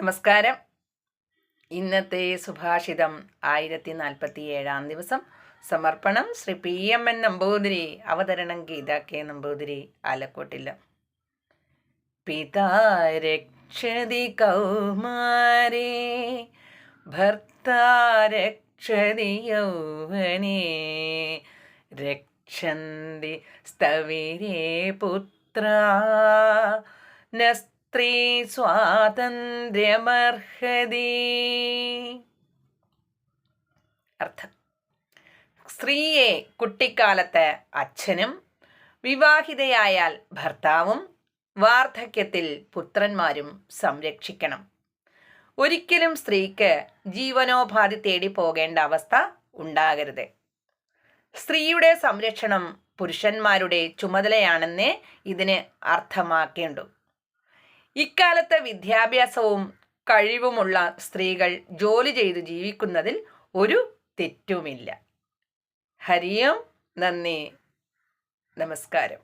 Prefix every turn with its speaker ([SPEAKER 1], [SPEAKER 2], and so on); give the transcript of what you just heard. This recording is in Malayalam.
[SPEAKER 1] നമസ്കാരം. ഇന്നത്തെ സുഭാഷിതം 1047 ദിവസം. സമർപ്പണം ശ്രീ PMN നമ്പൂതിരി. അവതരണം ഗീത K നമ്പൂതിരി, ആലക്കോട്ടില്ല. പിതാ രക്ഷതി കൗമാരേ ഭർത്താ രക്ഷതി യൗവനേ രക്ഷന്തി സ്തവിരേ പുത്രാ സ്ത്രീ സ്വാതന്ത്ര്യമർഹതി. അർത്ഥം: സ്ത്രീയെ കുട്ടിക്കാലത്ത് അച്ഛനും, വിവാഹിതയായാൽ ഭർത്താവും, വാർദ്ധക്യത്തിൽ പുത്രന്മാരും സംരക്ഷിക്കണം. ഒരിക്കലും സ്ത്രീക്ക് ജീവനോപാധി തേടി പോകേണ്ട അവസ്ഥ ഉണ്ടാകരുത്. സ്ത്രീയുടെ സംരക്ഷണം പുരുഷന്മാരുടെ ചുമതലയാണെന്നേ ഇതിന് അർത്ഥമാക്കേണ്ടു. ഇക്കാലത്ത് വിദ്യാഭ്യാസവും കഴിവുമുള്ള സ്ത്രീകൾ ജോലി ചെയ്തു ജീവിക്കുന്നതിൽ ഒരു തെറ്റുമില്ല. ഹരി ഓം. നന്ദി. നമസ്കാരം.